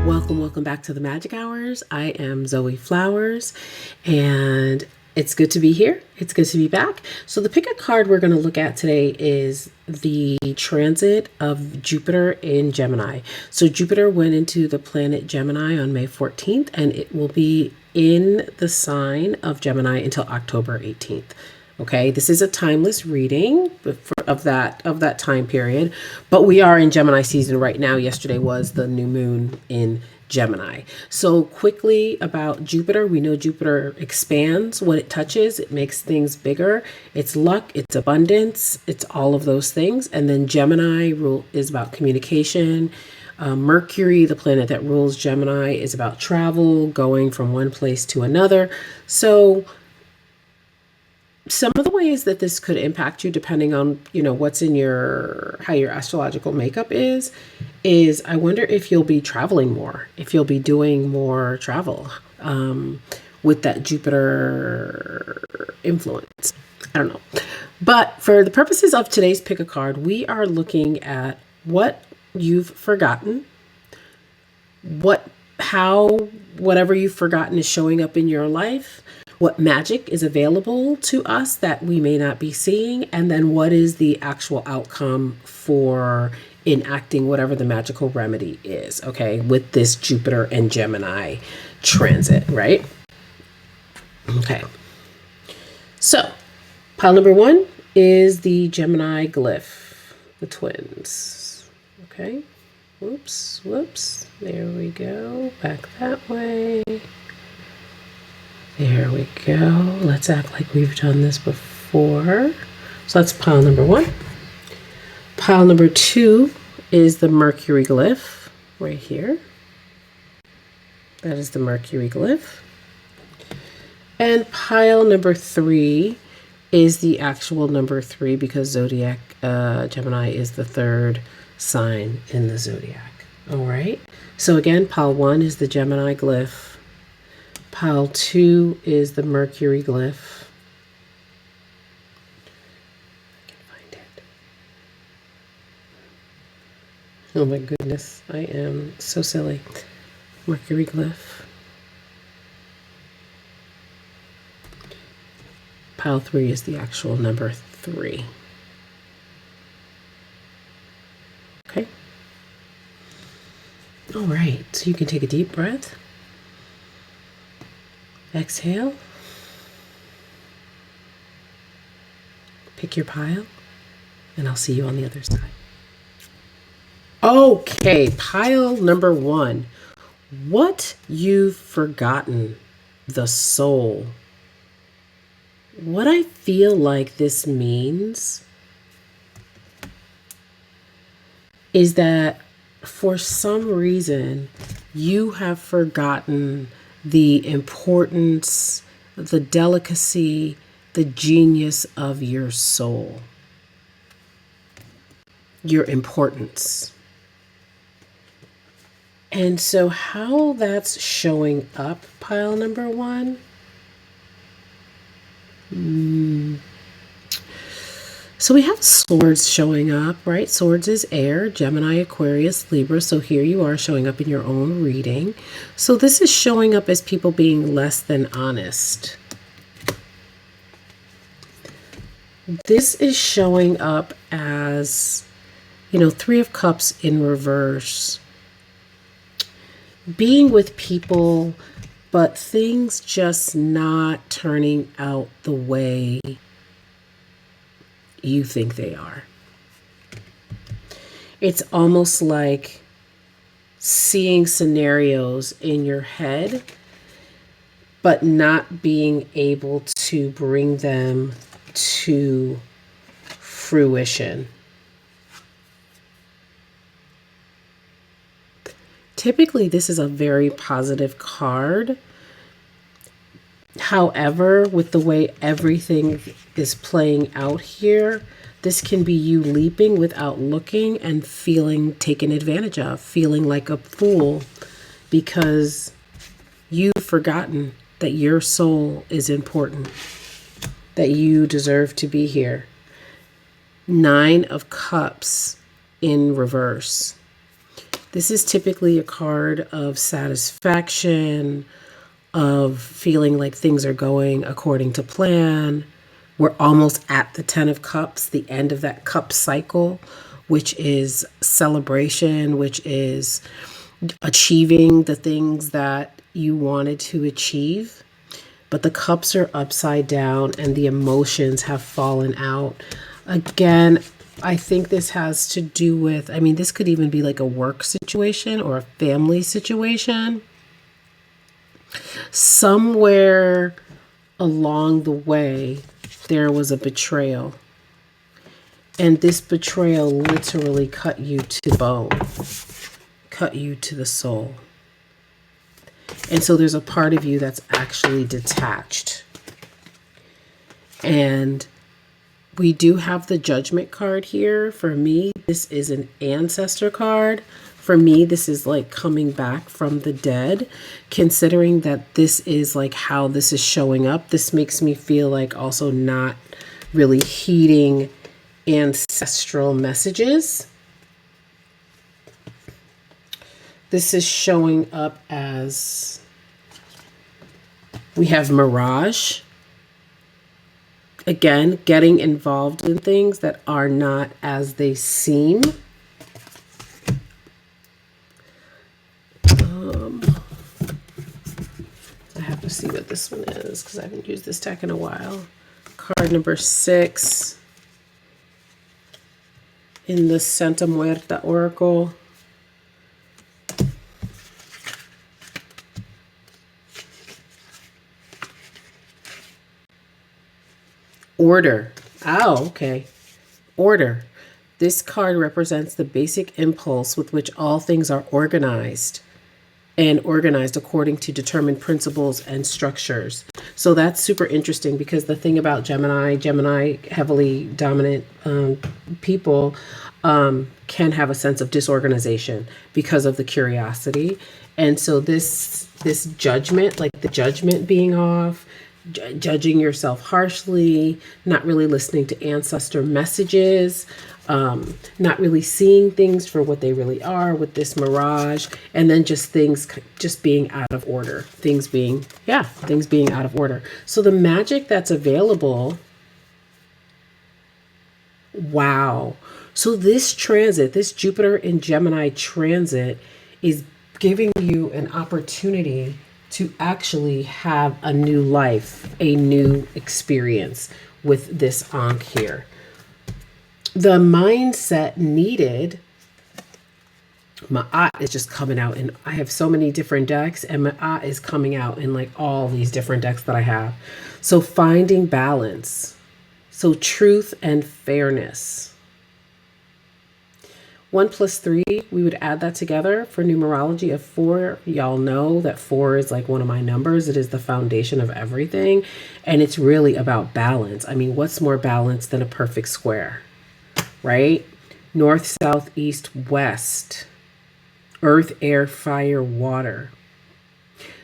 Welcome back to the Magic Hours. I am Zoe Flowers, and it's good to be here. It's good to be back. So the pick a card we're going to look at today is the transit of Jupiter in Gemini. So Jupiter went into the planet Gemini on May 14th, and it will be in the sign of Gemini until October 18th. Okay, this is a timeless reading of that time period, but we are in Gemini season right now. Yesterday was the new moon in Gemini. So quickly about Jupiter, we know Jupiter expands what it touches. It makes things bigger. It's luck, it's abundance, it's all of those things. And then Gemini is about communication. Mercury, the planet that rules Gemini, is about travel, going from one place to another. So some of the ways that this could impact you, depending on, what's in how your astrological makeup is I wonder if you'll be traveling more, if you'll be doing more travel with that Jupiter influence. I don't know. But for the purposes of today's pick a card, we are looking at what you've forgotten, how whatever you've forgotten is showing up in your life, what magic is available to us that we may not be seeing, and then what is the actual outcome for enacting whatever the magical remedy is, okay, with this Jupiter and Gemini transit, right? Okay. So, pile number 1 is the Gemini glyph, the twins, okay? Whoops. There we go. Back that way. There we go. Let's act like we've done this before. So that's pile number 1. Pile number 2 is the Mercury glyph right here. That is the Mercury glyph. And pile number 3 is the actual number 3 because zodiac Gemini is the 3rd sign in the zodiac. All right. So again, pile 1 is the Gemini glyph. Pile 2 is the Mercury glyph. I can find it. Oh my goodness, I am so silly. Mercury glyph. Pile 3 is the actual number 3. Okay. All right, so you can take a deep breath. Exhale. Pick your pile, and I'll see you on the other side. Okay, pile number 1. What you've forgotten, the soul. What I feel like this means is that for some reason you have forgotten the importance, the delicacy, the genius of your soul, your importance. And so how that's showing up, pile number 1. So we have swords showing up, right? Swords is air, Gemini, Aquarius, Libra. So here you are showing up in your own reading. So this is showing up as people being less than honest. This is showing up as, 3 of Cups in reverse. Being with people, but things just not turning out the way you think they are. It's almost like seeing scenarios in your head, but not being able to bring them to fruition. Typically, this is a very positive card. However, with the way everything is playing out here, this can be you leaping without looking and feeling taken advantage of, feeling like a fool because you've forgotten that your soul is important, that you deserve to be here. 9 of Cups in reverse. This is typically a card of satisfaction, of feeling like things are going according to plan. We're almost at the 10 of Cups, the end of that cup cycle, which is celebration, which is achieving the things that you wanted to achieve. But the cups are upside down and the emotions have fallen out. Again, I think this has to do with, I mean, this could even be like a work situation or a family situation. Somewhere along the way, there was a betrayal. And this betrayal literally cut you to the bone, cut you to the soul. And so there's a part of you that's actually detached. And we do have the Judgment card here. For me, this is an ancestor card. For me, this is like coming back from the dead. Considering that this is like how this is showing up, this makes me feel like also not really heeding ancestral messages. This is showing up as we have Mirage. Again, getting involved in things that are not as they seem. I have to see what this one is because I haven't used this deck in a while. Card number 6 in the Santa Muerta Oracle. Order. Oh, okay. Order. This card represents the basic impulse with which all things are organized and organized according to determined principles and structures. So that's super interesting because the thing about Gemini heavily dominant people can have a sense of disorganization because of the curiosity. And so this judgment, like the judgment being off, judging yourself harshly, not really listening to ancestor messages, not really seeing things for what they really are with this Mirage, and then just things just being out of order, things being out of order. So the magic that's available, wow. So this transit, this Jupiter in Gemini transit is giving you an opportunity to actually have a new life, a new experience with this Ankh here. The mindset needed, Ma'at is just coming out, and I have so many different decks, and Ma'at is coming out in like all these different decks that I have. So finding balance, so truth and fairness. 1 plus 3, we would add that together for numerology of 4. Y'all know that 4 is like one of my numbers. It is the foundation of everything. And it's really about balance. I mean, what's more balanced than a perfect square, right? North, south, east, west, earth, air, fire, water.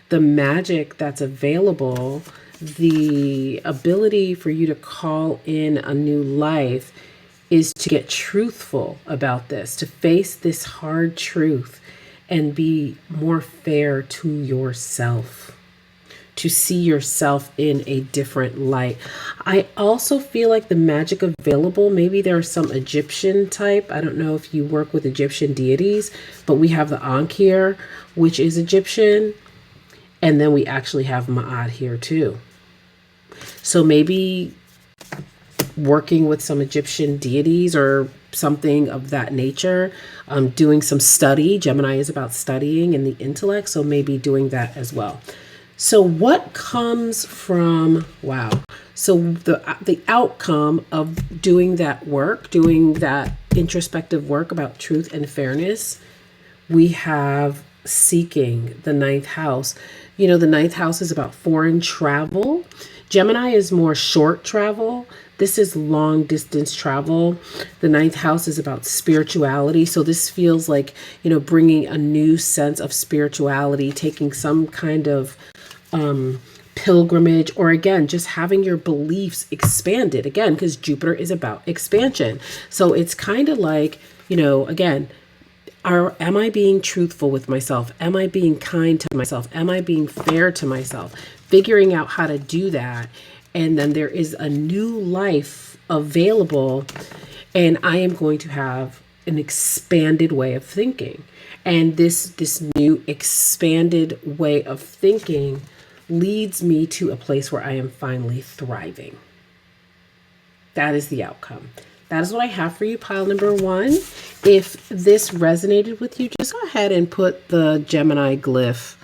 The magic that's available, the ability for you to call in a new life is to get truthful about this, to face this hard truth and be more fair to yourself, to see yourself in a different light. I also feel like the magic available, maybe there's some Egyptian type. I don't know if you work with Egyptian deities, but we have the Ankh here, which is Egyptian. And then we actually have Ma'at here too. So maybe working with some Egyptian deities or something of that nature, doing some study. Gemini is about studying and the intellect, so maybe doing that as well. So what comes from, wow. So the outcome of doing that work, doing that introspective work about truth and fairness, we have seeking the 9th house. You know, the 9th house is about foreign travel. Gemini is more short travel. This is long distance travel. The 9th house is about spirituality. So this feels like, you know, bringing a new sense of spirituality, taking some kind of pilgrimage, or again, just having your beliefs expanded again, because Jupiter is about expansion. So it's kind of like, you know, again, Am I being truthful with myself? Am I being kind to myself? Am I being fair to myself? Figuring out how to do that. And then there is a new life available, and I am going to have an expanded way of thinking. And this new expanded way of thinking leads me to a place where I am finally thriving. That is the outcome. That is what I have for you, pile number one. If this resonated with you, just go ahead and put the Gemini glyph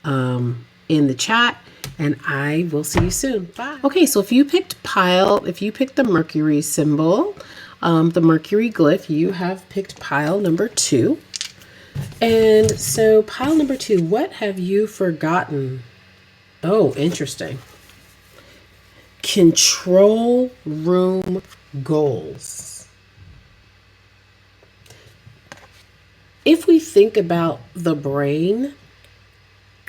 in the chat, and I will see you soon. Bye. Okay, so if you picked the Mercury symbol, the Mercury glyph, you have picked pile number two. And so pile number two, what have you forgotten? Oh, interesting. Control room goals. If we think about the brain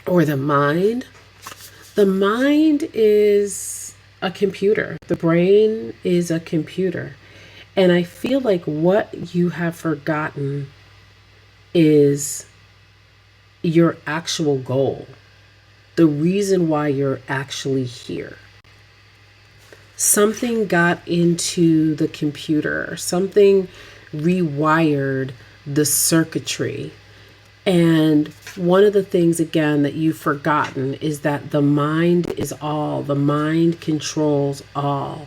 or the mind is a computer. The brain is a computer. And I feel like what you have forgotten is your actual goal, the reason why you're actually here. Something got into the computer, something rewired the circuitry. And one of the things, again, that you've forgotten is that the mind is all, the mind controls all.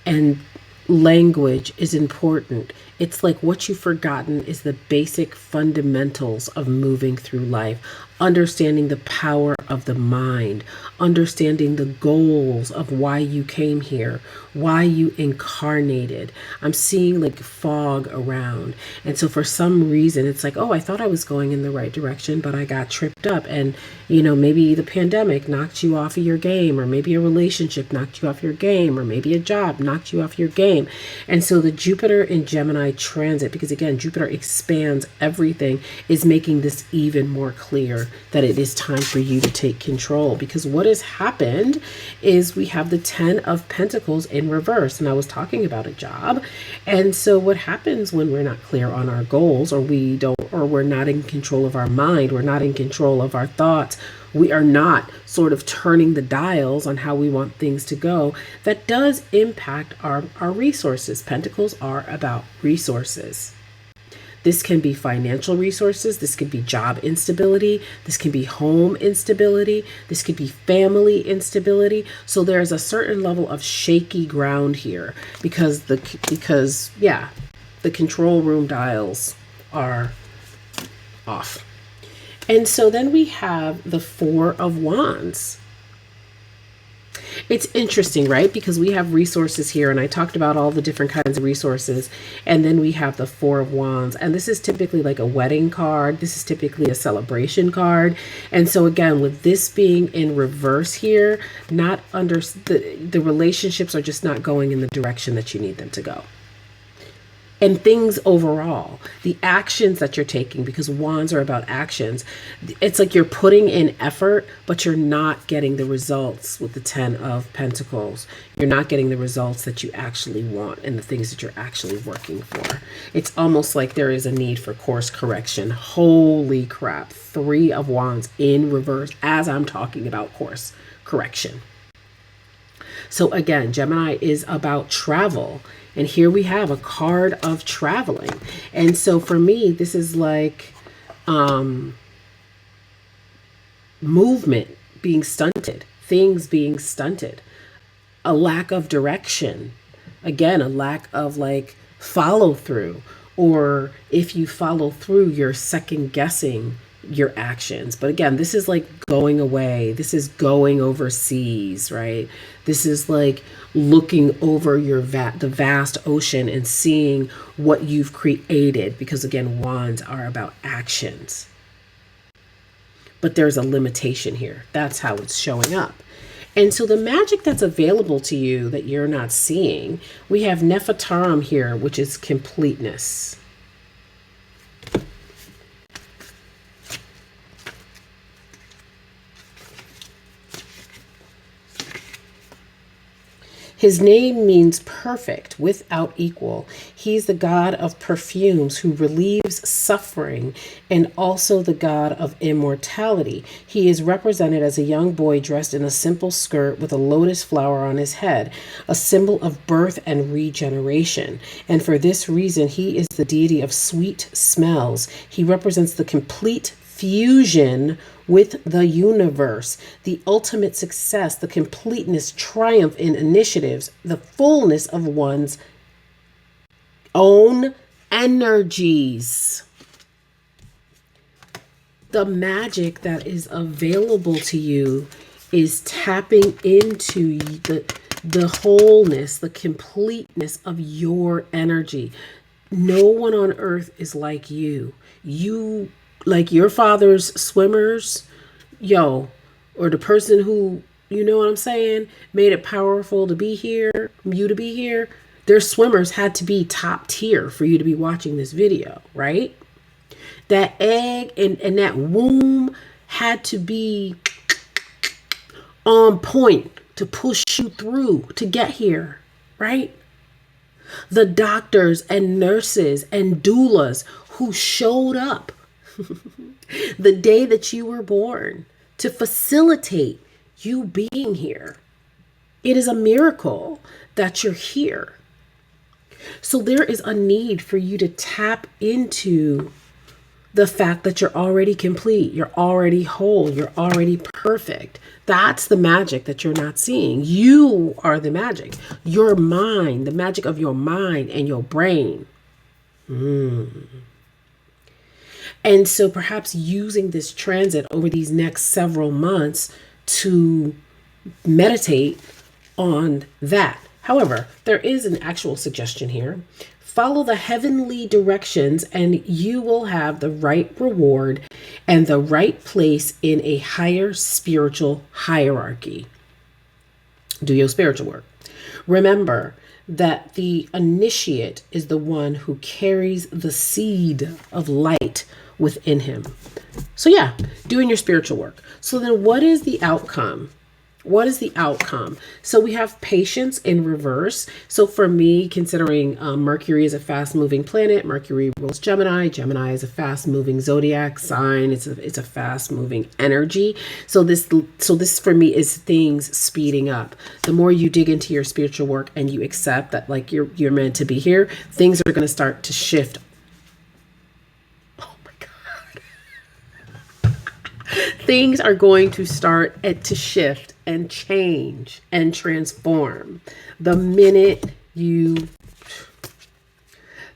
And language is important. It's like what you've forgotten is the basic fundamentals of moving through life, understanding the power of the mind, understanding the goals of why you came here, why you incarnated. I'm seeing like fog around. And so for some reason, it's like, oh, I thought I was going in the right direction, but I got tripped up. And, you know, maybe the pandemic knocked you off of your game, or maybe a relationship knocked you off your game, or maybe a job knocked you off your game. And so the Jupiter in Gemini transit, because again, Jupiter expands everything, is making this even more clear that it is time for you to take control. Because what has happened is we have the 10 of Pentacles in reverse. And I was talking about a job. And so what happens when we're not clear on our goals, or we're not in control of our mind, we're not in control of our thoughts, we are not sort of turning the dials on how we want things to go, that does impact our resources. Pentacles are about resources. This can be financial resources. This could be job instability. This can be home instability. This could be family instability. So there's a certain level of shaky ground here because the control room dials are off. And so then we have the Four of Wands. It's interesting, right? Because we have resources here, and I talked about all the different kinds of resources. And then we have the Four of Wands, and this is typically like a wedding card. This is typically a celebration card. And so again, with this being in reverse here, the relationships are just not going in the direction that you need them to go. And things overall, the actions that you're taking, because wands are about actions, it's like you're putting in effort, but you're not getting the results with the 10 of Pentacles. You're not getting the results that you actually want and the things that you're actually working for. It's almost like there is a need for course correction. Holy crap. 3 of Wands in reverse as I'm talking about course correction. So again, Gemini is about travel. And here we have a card of traveling. And so for me, this is like movement being stunted, things being stunted, a lack of direction. Again, a lack of like follow through. Or if you follow through, you're second guessing your actions. But again, this is like going away. This is going overseas, right? This is like looking over the vast ocean and seeing what you've created, because again, wands are about actions. But there's a limitation here. That's how it's showing up. And so the magic that's available to you that you're not seeing, we have Nefertaram here, which is completeness. His name means perfect, without equal. He's the god of perfumes who relieves suffering and also the god of immortality. He is represented as a young boy dressed in a simple skirt with a lotus flower on his head, a symbol of birth and regeneration. And for this reason, he is the deity of sweet smells. He represents the complete fusion with the universe, the ultimate success, the completeness, triumph in initiatives, the fullness of one's own energies. The magic that is available to you is tapping into the wholeness, the completeness of your energy. No one on earth is like you. You, like your father's swimmers, or the person who, you know what I'm saying, made it powerful to be here, you to be here. Their swimmers had to be top tier for you to be watching this video, right? That egg and that womb had to be on point to push you through to get here, right? The doctors and nurses and doulas who showed up the day that you were born to facilitate you being here. It is a miracle that you're here. So there is a need for you to tap into the fact that you're already complete, you're already whole, you're already perfect. That's the magic that you're not seeing. You are the magic. Your mind, the magic of your mind and your brain. And so perhaps using this transit over these next several months to meditate on that. However, there is an actual suggestion here. Follow the heavenly directions and you will have the right reward and the right place in a higher spiritual hierarchy. Do your spiritual work. Remember that the initiate is the one who carries the seed of light within him. So yeah, doing your spiritual work. So then what is the outcome? What is the outcome? So we have patience in reverse. So for me, considering Mercury is a fast moving planet, Mercury rules Gemini. Gemini is a fast moving zodiac sign. It's a fast moving energy. So this for me is things speeding up. The more you dig into your spiritual work and you accept that like you're meant to be here, things are going to start to shift. Things are going to start to shift and change and transform the minute you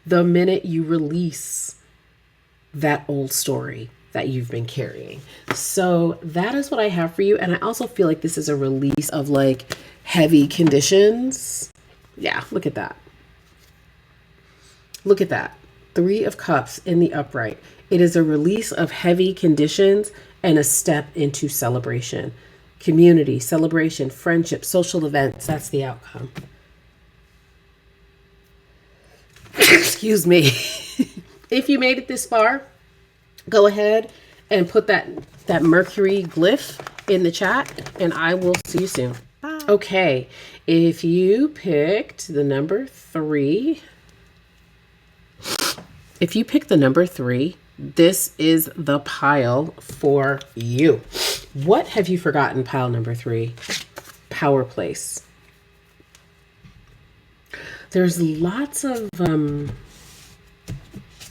release that old story that you've been carrying. So that is what I have for you. And I also feel like this is a release of like heavy conditions. Yeah, look at that. Look at that. 3 of Cups in the upright. It is a release of heavy conditions and a step into celebration. Community, celebration, friendship, social events. That's the outcome. Excuse me. If you made it this far, go ahead and put that Mercury glyph in the chat and I will see you soon. Bye. Okay. If you picked the number 3, this is the pile for you. What have you forgotten, pile number 3? Power place. There's lots of,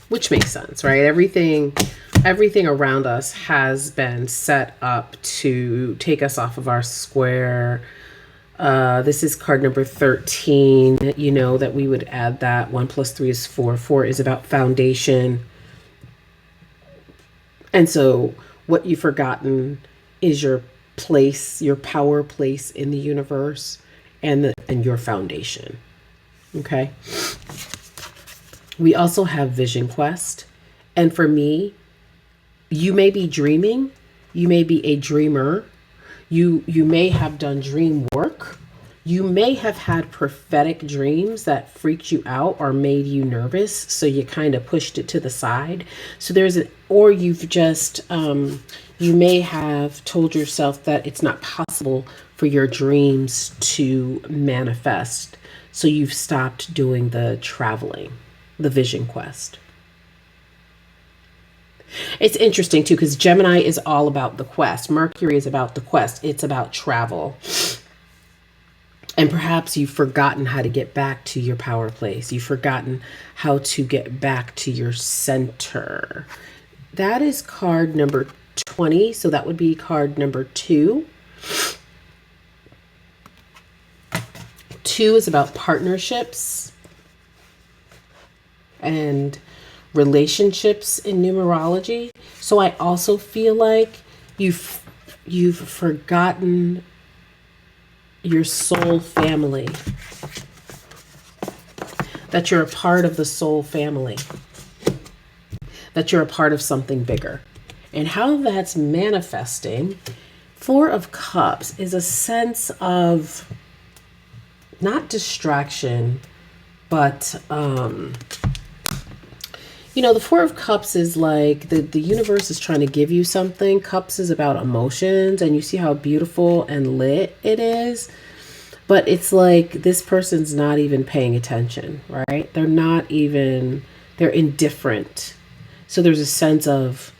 which makes sense, right? Everything around us has been set up to take us off of our square. This is card number 13. You know that we would add that 1 + 3 is 4. 4 is about foundation. And so what you've forgotten is your place, your power place in the universe and your foundation. Okay. We also have Vision Quest. And for me, you may be dreaming. You may be a dreamer. You may have done dream work. You may have had prophetic dreams that freaked you out or made you nervous, so you kind of pushed it to the side. So or you've just, you may have told yourself that it's not possible for your dreams to manifest. So you've stopped doing the traveling, the vision quest. It's interesting too, because Gemini is all about the quest. Mercury is about the quest. It's about travel. And perhaps you've forgotten how to get back to your power place. You've forgotten how to get back to your center. That is card number 20. So that would be card number 2. 2 is about partnerships and relationships in numerology. So I also feel like you've forgotten your soul family, that you're a part of the soul family, that you're a part of something bigger. And how that's manifesting, 4 of Cups is a sense of not distraction, but the 4 of Cups is like the universe is trying to give you something. Cups is about emotions, and you see how beautiful and lit it is. But it's like this person's not even paying attention, right? They're indifferent. So there's a sense of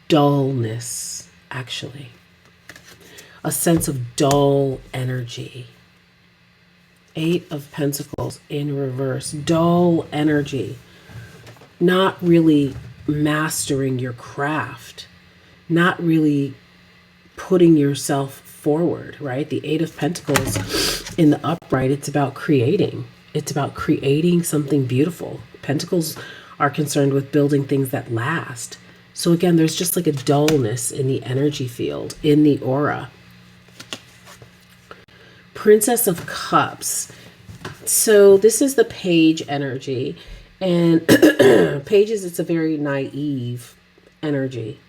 dullness, actually. A sense of dull energy. 8 of Pentacles in reverse. Dull energy. Not really mastering your craft, not really putting yourself forward, right? The 8 of Pentacles in the upright, it's about creating. It's about creating something beautiful. Pentacles are concerned with building things that last. So again, there's just like a dullness in the energy field, in the aura. Princess of Cups. So this is the Page energy. And Pages, it's a very naive energy.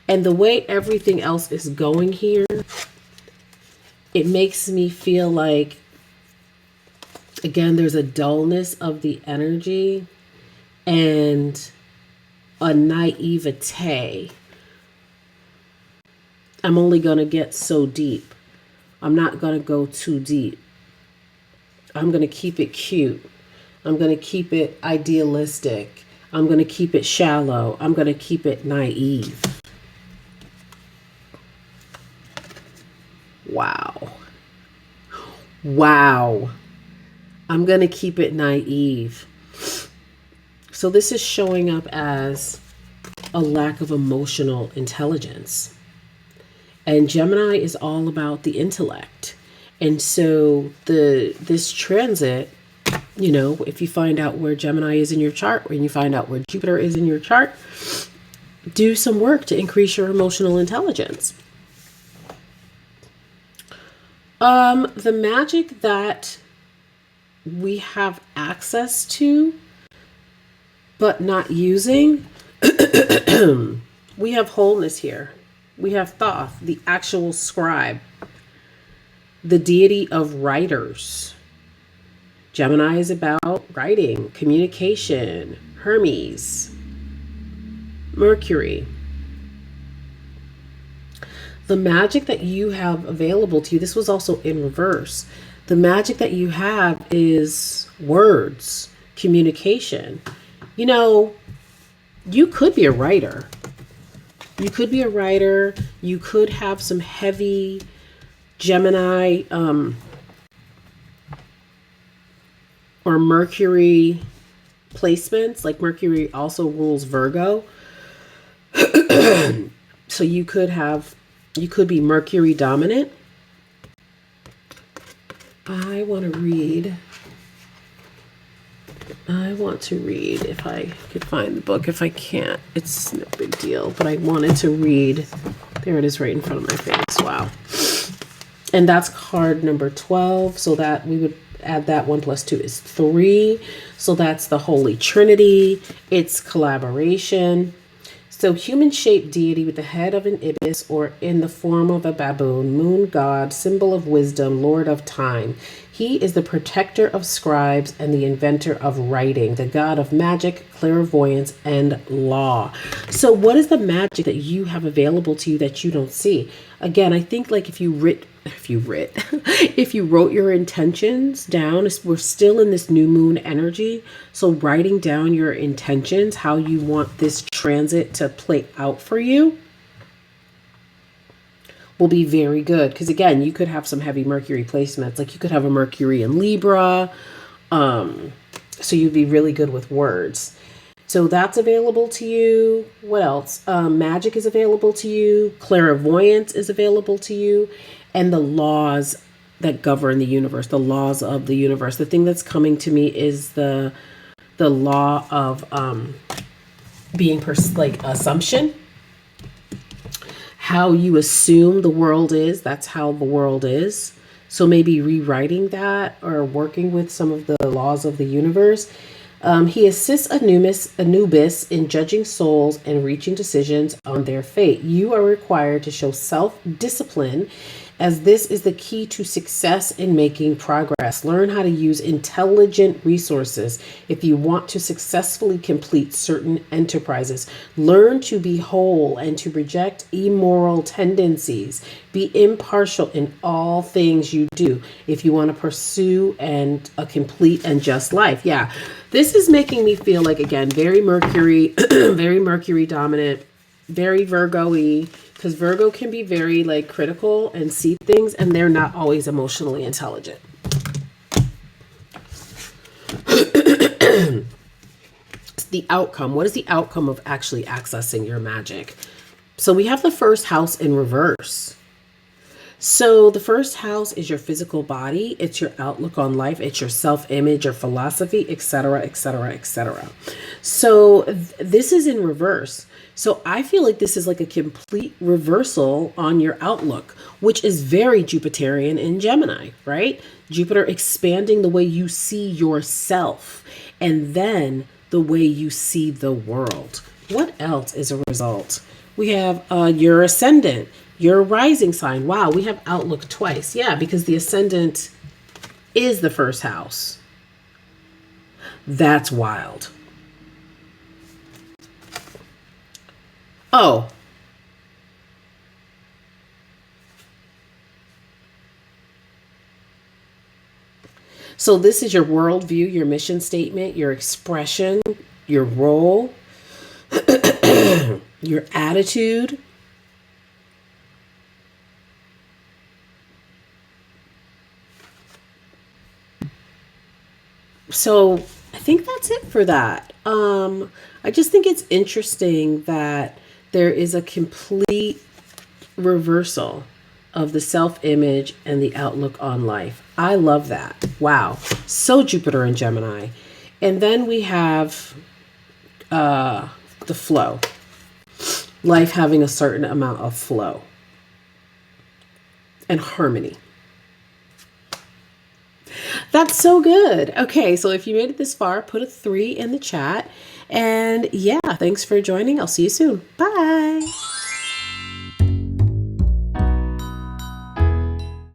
And the way everything else is going here, it makes me feel like, again, there's a dullness of the energy and a naivete. I'm only going to get so deep. I'm not going to go too deep. I'm going to keep it cute. I'm going to keep it idealistic. I'm going to keep it shallow. I'm going to keep it naive. Wow. Wow. I'm going to keep it naive. So this is showing up as a lack of emotional intelligence. And Gemini is all about the intellect. And so this transit, if you find out where Gemini is in your chart, when you find out where Jupiter is in your chart, do some work to increase your emotional intelligence. The magic that we have access to, but not using, we have wholeness here. We have Thoth, the actual scribe, the deity of writers. Gemini is about writing, communication, Hermes, Mercury. The magic that you have available to you, this was also in reverse. The magic that you have is words, communication. You could be a writer. You could be a writer. You could have some heavy Gemini or Mercury placements. Like Mercury also rules Virgo. So you could be Mercury dominant. I want to read if I could find the book. If I can't, it's no big deal. But I wanted to read. There it is right in front of my face. Wow. And that's card number 12. So that we would add that 1 + 2 is 3. So that's the Holy Trinity. It's collaboration. So, human-shaped deity with the head of an ibis or in the form of a baboon, moon god, symbol of wisdom, lord of time. He is the protector of scribes and the inventor of writing, the god of magic, clairvoyance, and law. So, what is the magic that you have available to you that you don't see? Again, I think like if you wrote your intentions down, we're still in this new moon energy. So writing down your intentions, how you want this transit to play out for you, will be very good. Because again, you could have some heavy Mercury placements. Like you could have a Mercury in Libra. So you'd be really good with words. So that's available to you. What else? Magic is available to you. Clairvoyance is available to you. And the laws that govern the universe, the laws of the universe. The thing that's coming to me is the law of being like assumption. How you assume the world is, that's how the world is. So maybe rewriting that or working with some of the laws of the universe. He assists Anubis in judging souls and reaching decisions on their fate. You are required to show self-discipline, as this is the key to success in making progress. Learn how to use intelligent resources if you want to successfully complete certain enterprises. Learn to be whole and to reject immoral tendencies. Be impartial in all things you do if you want to pursue a complete and just life. Yeah, this is making me feel like, again, very Mercury, very Mercury dominant, very Virgo-y, because Virgo can be very like critical and see things, and they're not always emotionally intelligent. The outcome. What is the outcome of actually accessing your magic? So we have the first house in reverse. So the first house is your physical body. It's your outlook on life. It's your self-image, your philosophy, etc., etc., etc. So this is in reverse. So I feel like this is like a complete reversal on your outlook, which is very Jupiterian in Gemini, right? Jupiter expanding the way you see yourself and then the way you see the world. What else is a result? We have your ascendant, your rising sign. Wow, we have outlook twice. Yeah, because the ascendant is the first house. That's wild. Oh. So this is your worldview, your mission statement, your expression, your role, your attitude. So I think that's it for that. I just think it's interesting that there is a complete reversal of the self-image and the outlook on life. I love that. Wow. So Jupiter and Gemini. And then we have the flow. Life having a certain amount of flow and harmony. That's so good. Okay, so if you made it this far, put a 3 in the chat. And yeah, thanks for joining. I'll see you soon. Bye.